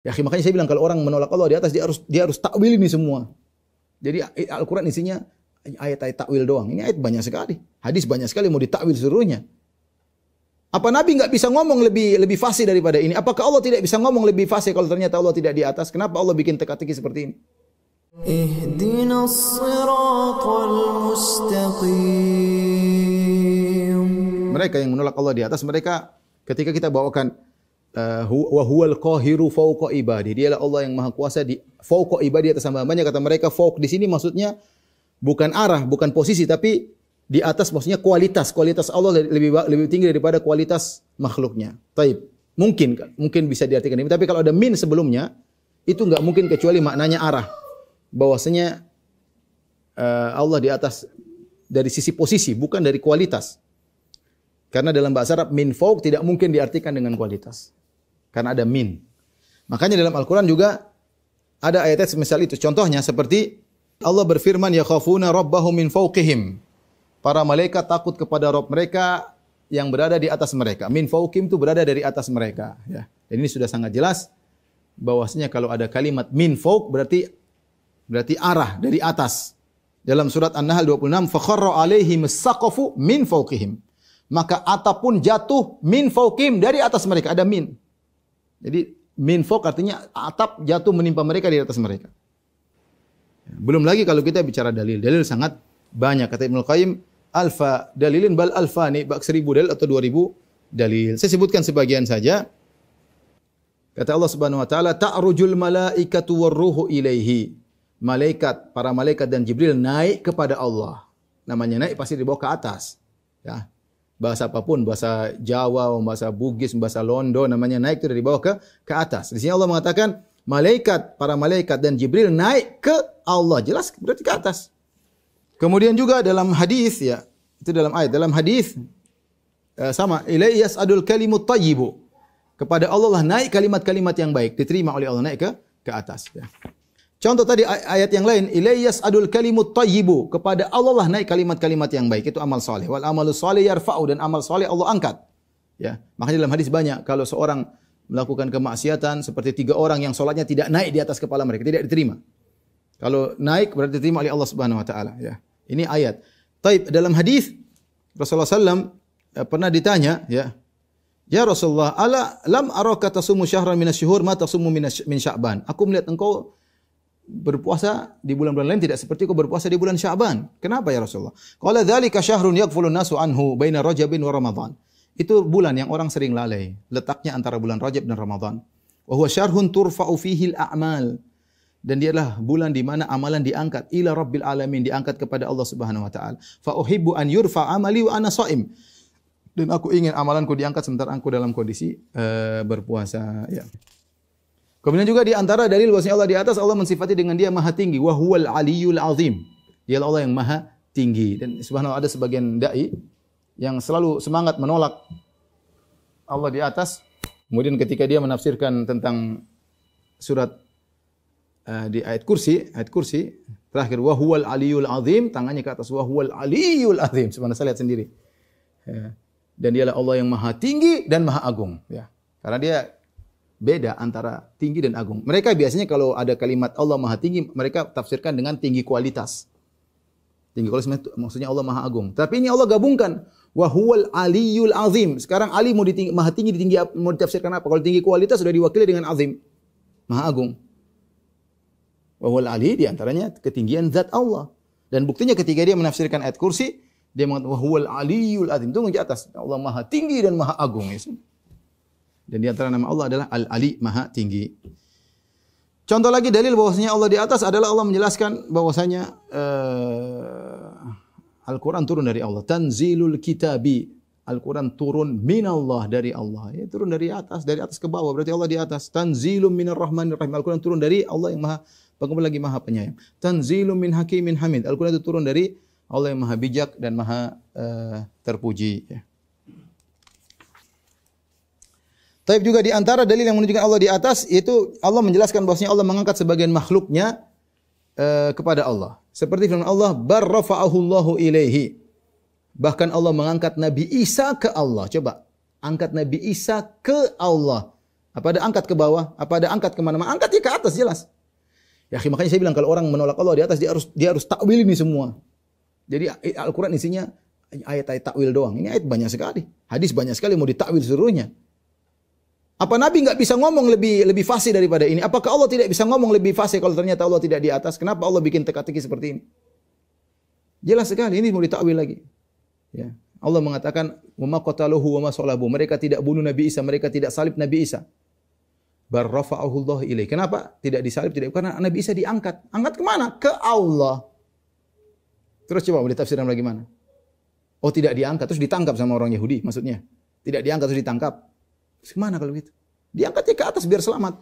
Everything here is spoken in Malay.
Ya, makanya saya bilang kalau orang menolak Allah di atas dia harus takwil ini semua. Jadi Al-Qur'an isinya ayat-ayat takwil doang. Ini ayat banyak sekali. Hadis banyak sekali mau ditakwil seluruhnya. Apa Nabi nggak bisa ngomong lebih fasih daripada ini? Apakah Allah tidak bisa ngomong lebih fasih kalau ternyata Allah tidak di atas? Kenapa Allah bikin teka-teki seperti ini? Ihdinas siratal mustaqim. Mereka yang menolak Allah di atas, mereka ketika kita bawakan wa huwal qahiru fawqa ibadi. Dialah Allah yang maha kuasa di fawqa ibadi atas hamba-hambanya. Kata mereka fawq di sini maksudnya bukan arah, bukan posisi, tapi di atas maksudnya kualitas. Kualitas Allah lebih tinggi daripada kualitas makhluknya. Taib. Mungkin bisa diartikan ini. Tapi kalau ada min sebelumnya, itu enggak mungkin kecuali maknanya arah. Bahwasanya Allah di atas dari sisi posisi, bukan dari kualitas. Karena dalam bahasa Arab min fawq tidak mungkin diartikan dengan kualitas. Karena ada min. Makanya dalam Al-Quran juga ada ayat-ayat semisal itu. Contohnya seperti Allah berfirman, yakhafuna rabbahum min fawqihim. Para malaikat takut kepada Rabb mereka yang berada di atas mereka. Min fawqihim itu berada dari atas mereka. Ya. Dan ini sudah sangat jelas bahwasanya kalau ada kalimat min fawq berarti arah dari atas. Dalam surat An-Nahl 26, fakharra alaihim as-saqafu min fawqihim. Maka atap pun jatuh min fawqihim dari atas mereka. Ada min. Jadi min fawq artinya atap jatuh menimpa mereka di atas mereka. Belum lagi kalau kita bicara dalil. Dalil sangat banyak. Kata Ibnu Qayyim, alfa dalilin bal alfani, bak 1000 dalil atau 2000 dalil. Saya sebutkan sebagian saja. Kata Allah Subhanahu wa taala, ta'rujul malaikatu warruhu ilaihi. Para malaikat dan Jibril naik kepada Allah. Namanya naik pasti dibawa ke atas. Ya. Bahasa apapun, bahasa Jawa, bahasa Bugis, bahasa Londo, namanya naik itu dari bawah ke atas. Di sini Allah mengatakan para malaikat dan Jibril naik ke Allah. Jelas berarti ke atas. Kemudian juga dalam hadis, ya, itu dalam ayat, dalam hadis sama, ilaihi yas'adul kalimut thayyibu. Kepada Allah lah naik kalimat-kalimat yang baik, diterima oleh Allah, naik ke atas. Ya. Contoh tadi ayat yang lain, ilaihi yas'adul kalimut thayyibu. Kepada Allah lah naik kalimat-kalimat yang baik, itu amal saleh. Wal amalu saleh yarfa'u, dan amal saleh Allah angkat. Ya, makanya dalam hadis banyak kalau seorang melakukan kemaksiatan seperti 3 orang yang salatnya tidak naik di atas kepala mereka, tidak diterima. Kalau naik berarti diterima oleh Allah Subhanahu wa taala, ya. Ini ayat. Taib, dalam hadis Rasulullah sallam pernah ditanya, ya. Ya Rasulullah, ala lam araka tasumu syahran minasyuhur ma tasumu min Sya'ban. Aku melihat engkau berpuasa di bulan-bulan lain tidak seperti kau berpuasa di bulan Sya'ban. Kenapa ya Rasulullah? Qala dzalika syahrun yaghfulun nasu anhu baina Rajabin wa Ramadan. Itu bulan yang orang sering lalai, letaknya antara bulan Rajab dan Ramadan. Wa huwa syahrun turfa'u fihi al-a'mal. Dan dia adalah bulan di mana amalan diangkat ila Rabbil alamin, diangkat kepada Allah Subhanahu wa taala. Fa uhibbu an yurfa amali wa ana shaim. Dan aku ingin amalanku diangkat sementara aku dalam kondisi berpuasa, ya. Kemudian juga di antara dalil bahwasanya Allah di atas, Allah mensifati dengan dia maha tinggi, wa huwal aliyyul azim. Dialah Allah yang maha tinggi. Dan subhanallah ada sebagian dai yang selalu semangat menolak Allah di atas. Kemudian ketika dia menafsirkan tentang surat di ayat kursi terakhir wa huwal aliyyul azim, tangannya ke atas, wa huwal aliyyul azim. Subhanallah, saya lihat sendiri. Dan dialah Allah yang maha tinggi dan maha agung, ya. Karena dia beda antara tinggi dan agung. Mereka biasanya kalau ada kalimat Allah maha tinggi, mereka tafsirkan dengan tinggi kualitas. Tinggi kualitas maksudnya Allah maha agung. Tapi ini Allah gabungkan. Wa huwal aliyyul azim. Sekarang Ali maha tinggi, mau ditafsirkan apa? Kalau tinggi kualitas sudah diwakili dengan azim. Maha agung. Wa huwal ali diantaranya ketinggian zat Allah. Dan buktinya ketika dia menafsirkan ayat kursi, dia mengatakan wa huwal aliyyul azim. Itu di atas. Allah maha tinggi dan maha agung. Dan di antara nama Allah adalah Al-Ali, maha tinggi. Contoh lagi dalil bahwasanya Allah di atas adalah Allah menjelaskan bahwasanya Al-Quran turun dari Allah. Tanzilul kitabi. Al-Quran turun minallah, dari Allah. Ya, turun dari atas ke bawah. Berarti Allah di atas. Tanzilum minar rahmanir rahim. Al-Quran turun dari Allah yang maha pengampun lagi maha penyayang. Tanzilum min hakimin hamid. Al-Quran itu turun dari Allah yang maha bijak dan maha terpuji. Ya. Tapi juga di antara dalil yang menunjukkan Allah di atas, yaitu Allah menjelaskan bahwasanya Allah mengangkat sebagian makhluknya kepada Allah. Seperti firman Allah, barrafa'ahu Allahu ilaihi. Bahkan Allah mengangkat Nabi Isa ke Allah. Coba, angkat Nabi Isa ke Allah. Apa ada angkat ke bawah? Apa ada angkat kemana-mana? Angkat dia ke atas jelas. Ya, makanya saya bilang kalau orang menolak Allah di atas dia harus takwil ini semua. Jadi Al-Quran isinya ayat-ayat takwil doang. Ini ayat banyak sekali. Hadis banyak sekali mau ditakwil seluruhnya. Apa Nabi nggak bisa ngomong lebih fasih daripada ini? Apakah Allah tidak bisa ngomong lebih fasih kalau ternyata Allah tidak di atas? Kenapa Allah bikin teka-teki seperti ini? Jelas sekali ini mau ditakwil lagi. Ya. Allah mengatakan, "Wa ma qataluhu wa ma salabu." Mereka tidak bunuh Nabi Isa, mereka tidak salib Nabi Isa. Bar rafa'ahu Allah ilaih. Kenapa? Tidak disalib, tidak karena Nabi Isa diangkat. Angkat kemana? Ke Allah. Terus coba boleh tafsirkan bagaimana? Oh, tidak diangkat terus ditangkap sama orang Yahudi maksudnya. Tidak diangkat terus ditangkap. Terus kemana kalau gitu? Diangkat ke atas biar selamat.